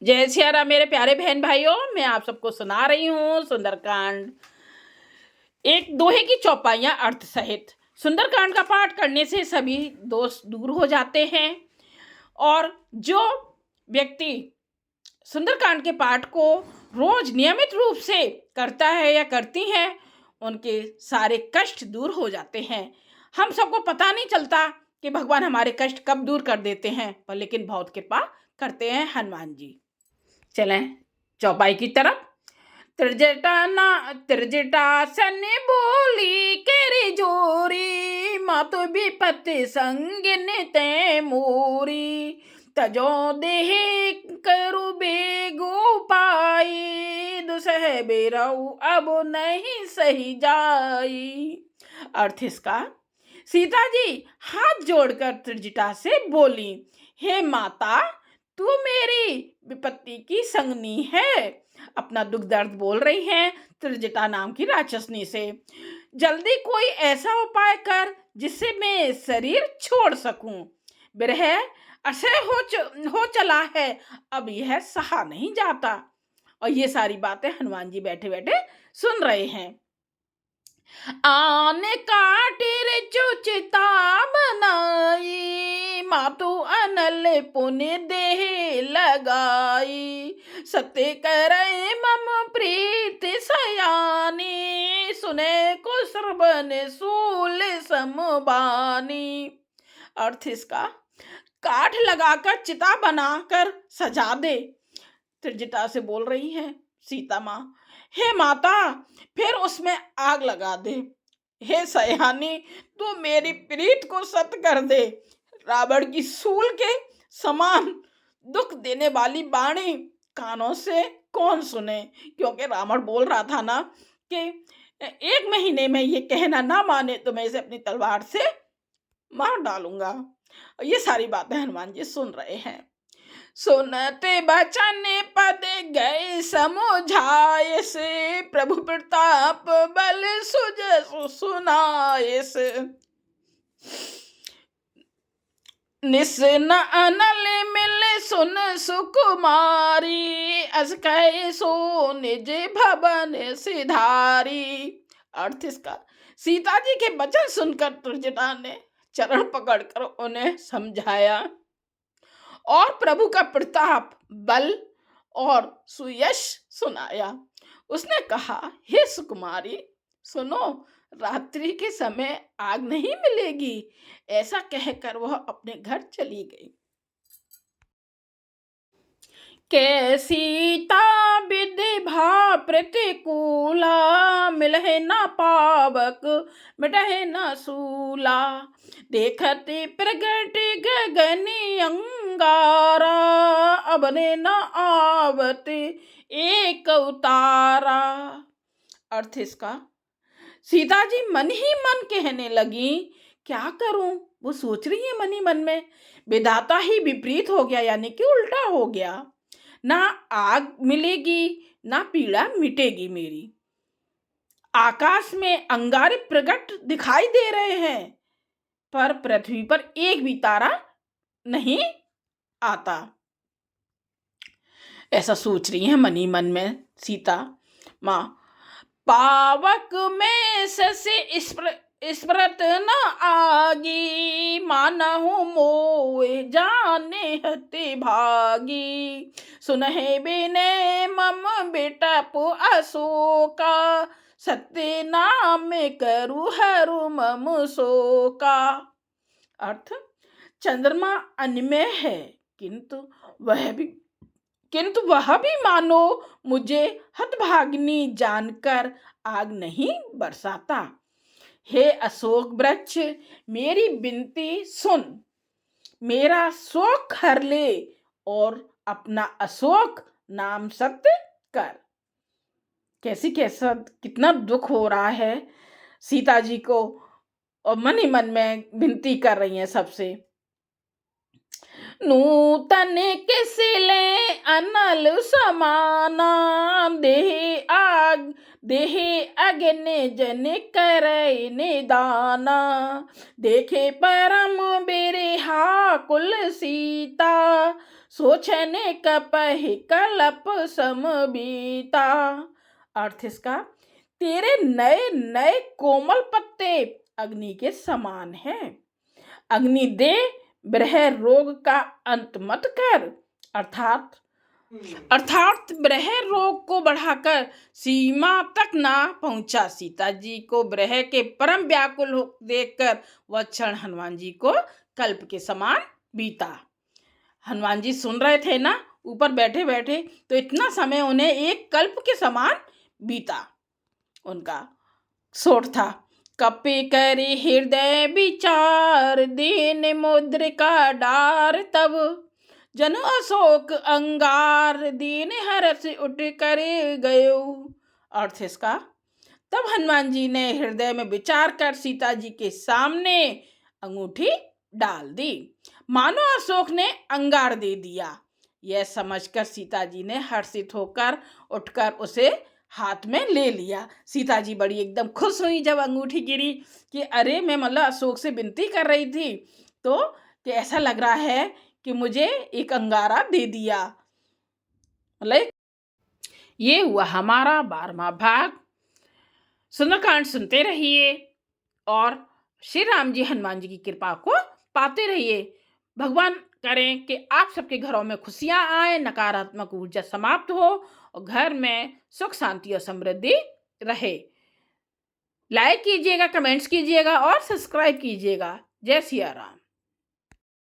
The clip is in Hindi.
जय सिया राम मेरे प्यारे बहन भाइयों, मैं आप सबको सुना रही हूँ सुंदरकांड। एक दोहे की चौपाइयाँ अर्थ सहित। सुंदरकांड का पाठ करने से सभी दोष दूर हो जाते हैं और जो व्यक्ति सुंदरकांड के पाठ को रोज नियमित रूप से करता है या करती है, उनके सारे कष्ट दूर हो जाते हैं। हम सबको पता नहीं चलता कि भगवान हमारे कष्ट कब दूर कर देते हैं, पर लेकिन बहुत कृपा करते हैं हनुमान जी। चलें चौपाई की तरफ। त्रिजटासन बोली केरी जोरी, मातु विपत्ति संग निते मोरी। तजो देह करु बेगो पाई, दुसह बेरऊ अब नहीं सही जाई। अर्थ इसका, सीता जी हाथ जोड़कर त्रिजटा से बोली, हे माता, तू मेरी विपत्ति की संगनी है। अपना दुख दर्द बोल रही हैं त्रिजटा नाम की राक्षसनी से। जल्दी कोई ऐसा उपाय कर जिससे मैं शरीर छोड़ सकूं। विरह असह्य हो चला है, अब यह सहा नहीं जाता। और ये सारी बातें हनुमान जी बैठे बैठे सुन रहे हैं। आने काटिर चुचिता बनाई, मातु अनल पुण्य देह लगाई। सत्य करे मम प्रीत सयानी, सुने को श्रवण सूल समबानी। अर्थ इसका, काठ लगाकर चिता बनाकर सजा दे। त्रिजटा से बोल रही है सीता माँ, हे माता, फिर उसमें आग लगा दे। हे सयानी, तू मेरी प्रीत को सत कर दे। रावण की सूल के समान दुख देने वाली वाणी कानों से कौन सुने। क्योंकि रावण बोल रहा था ना कि 1 महीने में ये कहना ना माने तो मैं इसे अपनी तलवार से मार डालूंगा। ये सारी बातें हनुमान जी सुन रहे हैं। सुनते बचन पद गए समझाए से, प्रभु प्रताप बल सुजसु सुनाए से। निस न अनल मिल सुन सुकुमारी, अस कहे सो निज भवन सिधारी। अर्थ इसका, सीता जी के वचन सुनकर त्रिजटा ने चरण पकड़कर उन्हें समझाया और प्रभु का प्रताप, बल और सुयश सुनाया। उसने कहा, हे सुकुमारी, सुनो, रात्रि के समय आग नहीं मिलेगी। ऐसा कहकर वह अपने घर चली गई। के सीता विधि भा प्रतिकूला, मिलहे न पावक मिटहे न सूला। देखते प्रगट गगनी अंगारा, अबने न आवत एक उतारा। अर्थ इसका, सीता जी मन ही मन कहने लगी, क्या करूं। वो सोच रही है मन ही मन में, विधाता ही विपरीत हो गया, यानी कि उल्टा हो गया। ना आग मिलेगी ना पीड़ा मिटेगी मेरी। आकाश में अंगारे प्रकट दिखाई दे रहे हैं, पर पृथ्वी पर एक भी तारा नहीं आता। ऐसा सोच रही है मन ही मन में सीता माँ। पावक में से स्मृत न आगी, मानहु मोए जाने हति भागी। सुनहे बिने मम बिटप अशोका, सत्य नाम करु हरु मम शोका। अर्थ, चंद्रमा अन्य है, किंतु वह भी मानो मुझे हतभागिनी जानकर आग नहीं बरसाता। हे अशोक वृक्ष, मेरी विनती सुन, मेरा शोक हर ले और अपना अशोक नाम सत्य कर। कैसा कितना दुख हो रहा है सीता जी को, और मन ही मन में विनती कर रही हैं सबसे। नूतन किसले अनल समाना, देह अग्नि जन करे निदाना। देखे परम बिरहा कुल सीता, सोचने कपहि कलप सम बीता। अर्थ इसका, तेरे नए नए कोमल पत्ते अग्नि के समान हैं। अग्नि दे, ब्रह रोग का अंत मत कर। अर्थात ब्रह रोग को बढ़ाकर सीमा तक ना पहुंचा। सीता जी को ब्रह के परम व्याकुल देखकर वह क्षण हनुमान जी को कल्प के समान बीता। हनुमान जी सुन रहे थे ना ऊपर बैठे बैठे, तो इतना समय उन्हें एक कल्प के समान बीता। उनका सोठ था, कपि करि हृदय विचार, दीन मुद्रिका डार तब, जन अशोक अंगार, दीन हर्ष उठ कर गयो। अर्थ इसका, तब हनुमान जी ने हृदय में विचार कर सीता जी के सामने अंगूठी डाल दी, मानो अशोक ने अंगार दे दिया। यह समझकर सीता जी ने हर्षित होकर उठकर उसे हाथ में ले लिया। सीता जी बड़ी एकदम खुश हुई जब अंगूठी गिरी कि अरे मैं मतलब अशोक से विनती कर रही थी तो कि ऐसा लग रहा है कि मुझे एक अंगारा दे दिया। मतलब ये हुआ हमारा 12वां भाग। सुंदरकांड सुनते रहिए और श्री राम जी हनुमान जी की कृपा को पाते रहिए। भगवान करें कि आप सबके घरों में खुशियां आए, नकारात्मक ऊर्जा समाप्त हो और घर में सुख शांति और समृद्धि रहे। लाइक कीजिएगा, कमेंट्स कीजिएगा और सब्सक्राइब कीजिएगा। जय सिया राम।